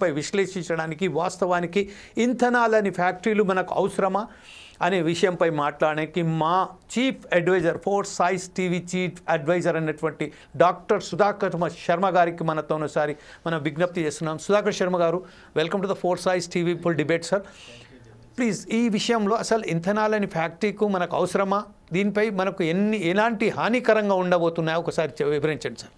పై విశ్లేషించడానికి వాస్తవానికి ఇంధనాలని ఫ్యాక్టరీలు మనకు అవసరమా అనే విషయంపై మాట్లాడడానికి మా chief adviser force science TV chief adviser అయినటువంటి డాక్టర్ సుధాకర్ శర్మ గారికి మనతోసారి మనం విజ్ఞప్తి చేస్తున్నాం. Sudhakar Sharma garu, welcome to the force science TV full debate sir. Please ఈ విషయంలో అసలు ఇంధనాలని ఫ్యాక్టరీకు మనకు అవసరమా, దీనిపై మనకు ఎలాంటి హానికరంగా ఉండబోతున్నాయో ఒకసారి వివరించండి sir.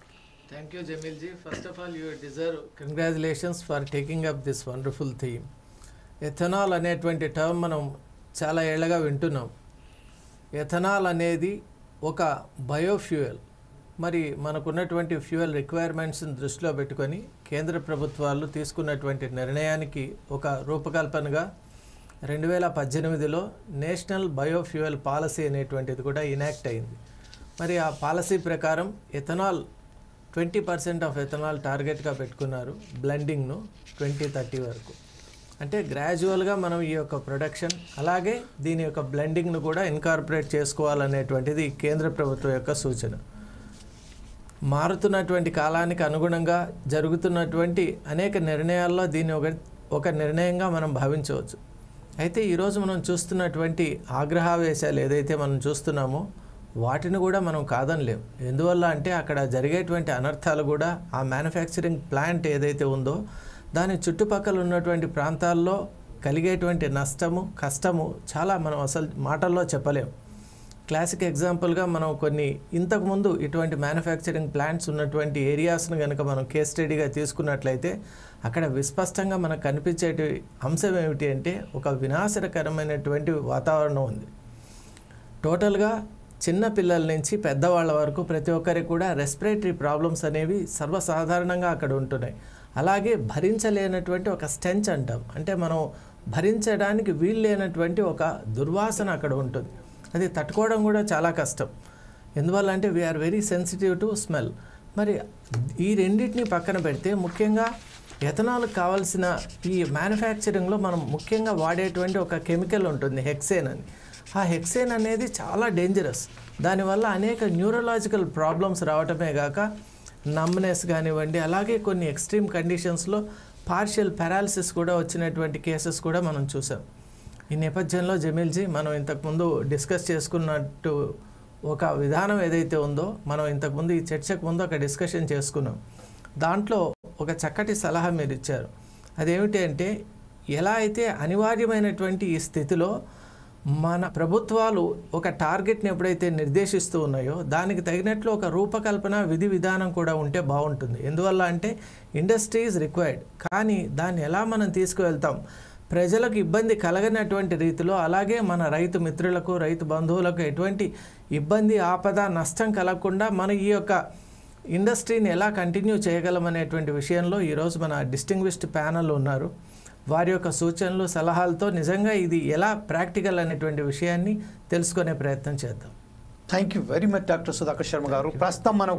Thank you, Jamil ji. First of all, you deserve congratulations for taking up this wonderful theme. Ethanol అనేటువంటి టర్మ్ మనం చాలా ఏళ్ళగా వింటున్నాం. ఎథనాల్ అనేది ఒక బయోఫ్యూయల్. మరి మనకున్నటువంటి ఫ్యూయల్ రిక్వైర్మెంట్స్ని దృష్టిలో పెట్టుకొని కేంద్ర ప్రభుత్వాలు తీసుకున్నటువంటి నిర్ణయానికి ఒక రూపకల్పనగా 2018లో నేషనల్ బయోఫ్యూయల్ పాలసీ అనేటువంటిది కూడా ఇనాక్ట్ అయింది. మరి ఆ పాలసీ ప్రకారం ఎథనాల్ 20% ఆఫ్ ఎథనాల్ టార్గెట్గా పెట్టుకున్నారు, బ్లెండింగ్ను 2030 వరకు. అంటే గ్రాడ్యువల్గా మనం ఈ యొక్క ప్రొడక్షన్ అలాగే దీని యొక్క బ్లెండింగ్ను కూడా ఇన్కార్పొరేట్ చేసుకోవాలనేటువంటిది కేంద్ర ప్రభుత్వం యొక్క సూచన. మారుతున్నటువంటి కాలానికి అనుగుణంగా జరుగుతున్నటువంటి అనేక నిర్ణయాల్లో దీన్ని ఒక నిర్ణయంగా మనం భావించవచ్చు. అయితే ఈరోజు మనం చూస్తున్నటువంటి ఆగ్రహావేశాలు ఏదైతే మనం చూస్తున్నామో వాటిని కూడా మనం కాదనలేం. ఎందువల్ల అంటే అక్కడ జరిగేటువంటి అనర్థాలు కూడా ఆ మ్యానుఫ్యాక్చరింగ్ ప్లాంట్ ఏదైతే ఉందో దాని చుట్టుపక్కల ఉన్నటువంటి ప్రాంతాల్లో కలిగేటువంటి నష్టము కష్టము చాలా మనం అసలు మాటల్లో చెప్పలేం. క్లాసిక్ ఎగ్జాంపుల్గా మనం కొన్ని ఇంతకుముందు ఇటువంటి మ్యానుఫ్యాక్చరింగ్ ప్లాంట్స్ ఉన్నటువంటి ఏరియాస్ను కనుక మనం కేస్ స్టడీగా తీసుకున్నట్లయితే అక్కడ విస్పష్టంగా మనకు కనిపించేటి అంశం ఏమిటి అంటే ఒక వినాశకరమైనటువంటి వాతావరణం ఉంది. టోటల్గా చిన్న పిల్లల నుంచి పెద్దవాళ్ళ వరకు ప్రతి ఒక్కరికి కూడా రెస్పిరేటరీ ప్రాబ్లమ్స్ అనేవి సర్వసాధారణంగా అక్కడ ఉంటున్నాయి. అలాగే భరించలేనటువంటి ఒక స్టెంచ్ అంటాం, అంటే మనం భరించడానికి వీలు లేనటువంటి ఒక దుర్వాసన అక్కడ ఉంటుంది. అది తట్టుకోవడం కూడా చాలా కష్టం. ఎందువల్ల అంటే we are very sensitive to smell. మరి ఈ రెండింటిని పక్కన పెడితే ముఖ్యంగా ఎథనాల్కి కావాల్సిన ఈ మ్యానుఫ్యాక్చరింగ్లో మనం ముఖ్యంగా వాడేటువంటి ఒక కెమికల్ ఉంటుంది, హెక్సేన్ అని. ఆ హెక్సేన్ అనేది చాలా డేంజరస్. దానివల్ల అనేక న్యూరలాజికల్ ప్రాబ్లమ్స్ రావటమే కాక నమ్నెస్ కానివ్వండి, అలాగే కొన్ని ఎక్స్ట్రీమ్ కండిషన్స్లో పార్షియల్ పారాలిసిస్ కూడా వచ్చినటువంటి కేసెస్ కూడా మనం చూసాం. ఈ నేపథ్యంలో జమీల్జీ, మనం ఇంతకుముందు డిస్కస్ చేసుకున్నట్టు ఒక విధానం ఏదైతే ఉందో మనం ఇంతకుముందు ఈ చర్చకు ముందు ఒక డిస్కషన్ చేసుకున్నాం. దాంట్లో ఒక చక్కటి సలహా మీరు ఇచ్చారు. అదేమిటి అంటే ఎలా అయితే అనివార్యమైనటువంటి ఈ స్థితిలో మన ప్రభుత్వాలు ఒక టార్గెట్ని ఎప్పుడైతే నిర్దేశిస్తూ ఉన్నాయో దానికి తగినట్లు ఒక రూపకల్పన విధి విధానం కూడా ఉంటే బాగుంటుంది. ఎందువల్ల అంటే ఇండస్ట్రీ ఈజ్ రిక్వైర్డ్, కానీ దాన్ని ఎలా మనం తీసుకువెళ్తాం ప్రజలకు ఇబ్బంది కలగనటువంటి రీతిలో, అలాగే మన రైతు మిత్రులకు రైతు బంధువులకు ఎటువంటి ఇబ్బంది ఆపద నష్టం కలగకుండా మన ఈ యొక్క ఇండస్ట్రీని ఎలా కంటిన్యూ చేయగలమనేటువంటి విషయంలో ఈరోజు మన డిస్టింగ్విష్డ్ ప్యానల్ ఉన్నారు. వారి యొక్క సూచనలు సలహాలతో నిజంగా ఇది ఎలా ప్రాక్టికల్ అనేటువంటి విషయాన్ని తెలుసుకునే ప్రయత్నం చేద్దాం. Thank you very much doctor Sudhakar Sharma గారు. ప్రస్తుతం మనం